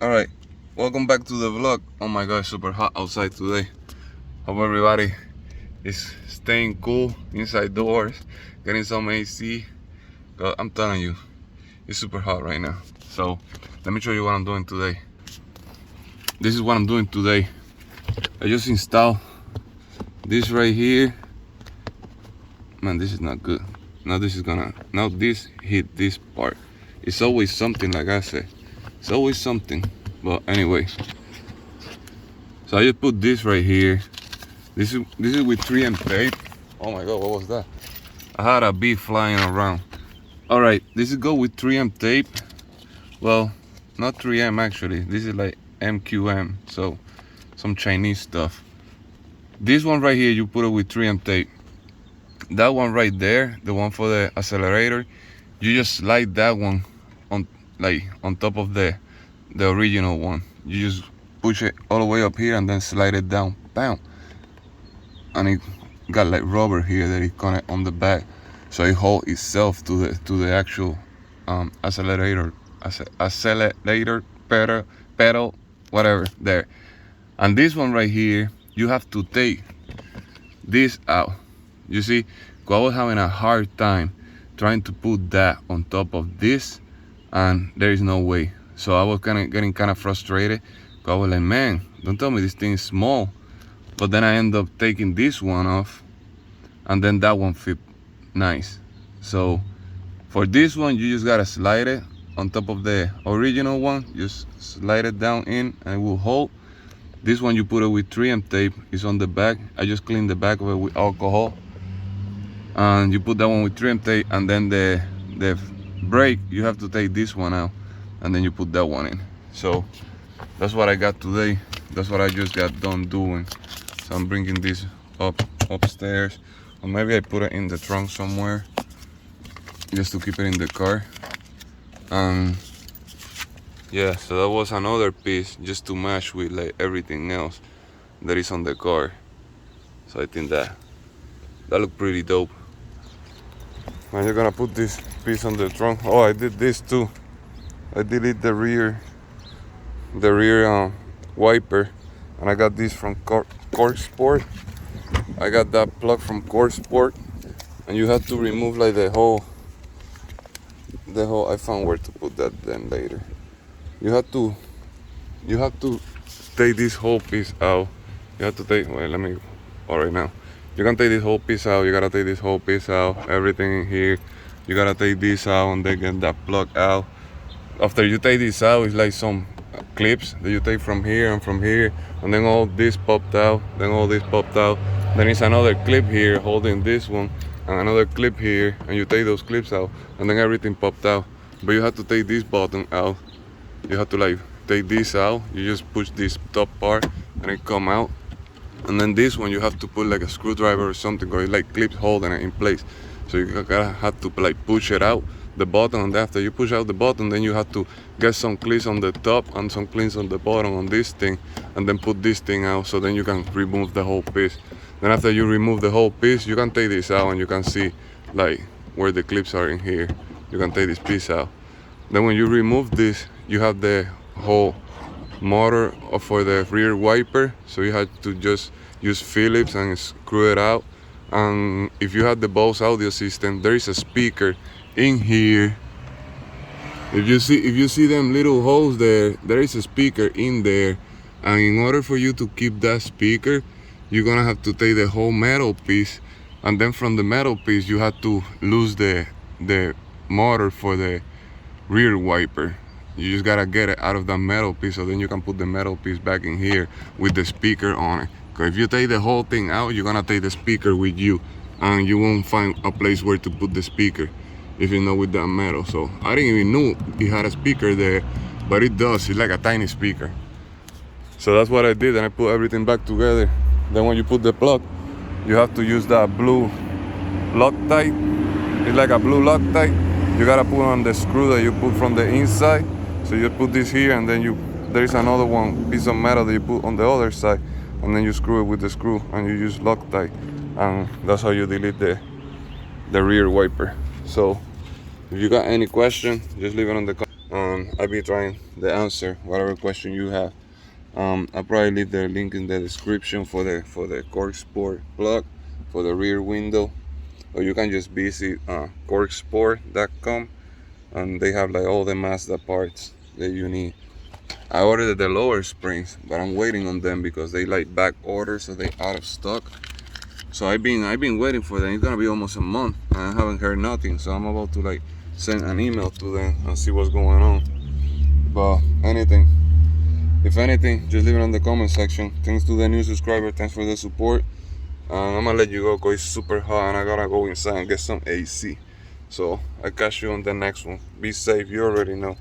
Alright, welcome back to the vlog. Oh my god, it's super hot outside today. Hope everybody is staying cool inside doors, getting some AC. God, I'm telling you, it's super hot right now. So let me show you what I'm doing today. This is what I'm doing today. I just installed this right here. Man, this is not good. Now this hit this part. It's always something, like I said. It's always something. But anyway, so I just put this right here. This is with 3M tape. Oh my god, what was that? I had a bee flying around. All right, this is go with 3M tape. Well, not 3M actually. This is like MQM, so some Chinese stuff. This one right here, you put it with 3M tape. That one right there, the one for the accelerator, you just slide that one on top of the original one. You just push it all the way up here and then slide it down. Bam. And it got like rubber here that it connect on the back, so it hold itself to the actual accelerator pedal, whatever there. And this one right here, you have to take this out. You see, I was having a hard time trying to put that on top of this, and there is no way. So I was getting kind of frustrated. I was like, man, don't tell me this thing is small. But then I end up taking this one off, and then that one fit nice. So for this one, you just gotta slide it on top of the original one. Just slide it down in, and it will hold. This one you put it with 3M tape. It's on the back. I just cleaned the back of it with alcohol. And you put that one with 3M tape, and then the brake, you have to take this one out, and then you put that one in. So that's what I got today. That's what I just got done doing. So I'm bringing this upstairs, or maybe I put it in the trunk somewhere just to keep it in the car. Yeah, so that was another piece just to match with like everything else that is on the car. So I think that looked pretty dope. And you're gonna put this piece on the trunk. Oh, I did this too. I deleted the rear wiper, and I got this from CORKSPORT. I got that plug from CORKSPORT, and you have to remove like the whole. I found where to put that then later. You have to take this whole piece out. You have to take. Wait, let me. All right now. You can take this whole piece out. You gotta take this whole piece out. Everything in here. You gotta take this out and then get that plug out. After you take this out, it's like some clips that you take from here and from here, and then all this popped out. Then all this popped out. Then it's another clip here holding this one, and another clip here, and you take those clips out, and then everything popped out. But you have to take this button out. You have to like take this out. You just push this top part, and it come out. And then this one you have to put like a screwdriver or something, or it like clips holding it in place. So you gotta have to like push it out the bottom, and after you push out the bottom, then you have to get some clips on the top and some clips on the bottom on this thing, and then put this thing out, so then you can remove the whole piece. Then after you remove the whole piece, you can take this out and you can see like where the clips are in here. You can take this piece out. Then when you remove this, you have the whole motor for the rear wiper, so you have to just use Phillips and screw it out. And if you have the Bose audio system, there is a speaker in here. If you see them little holes there is a speaker in there. And in order for you to keep that speaker, you're gonna have to take the whole metal piece, and then from the metal piece you have to lose the motor for the rear wiper. You just gotta get it out of that metal piece, so then you can put the metal piece back in here with the speaker on it. Because if you take the whole thing out, you're gonna take the speaker with you, and you won't find a place where to put the speaker if you know with that metal. So I didn't even know it had a speaker there, but it does. It's like a tiny speaker. So that's what I did, and I put everything back together. Then when you put the plug, you have to use that blue Loctite. It's like a blue Loctite. You gotta put on the screw that you put from the inside. So you put this here, and then there is another one piece of metal that you put on the other side, and then you screw it with the screw, and you use Loctite, and that's how you delete the rear wiper. So if you got any question, just leave it on the comment. I'll be trying to answer whatever question you have. I'll probably leave the link in the description for the CORKSPORT plug for the rear window, or you can just visit CORKSPORT.com, and they have like all the Mazda parts that you need. I ordered the lower springs, but I'm waiting on them because they like back order, so they out of stock. So I've been waiting for them. It's gonna be almost a month and I haven't heard nothing, so I'm about to like send an email to them and see what's going on. But if anything, just leave it in the comment section. Thanks to the new subscriber, thanks for the support. I'm gonna let you go because it's super hot and I gotta go inside and get some AC. So I'll catch you on the next one. Be safe, you already know.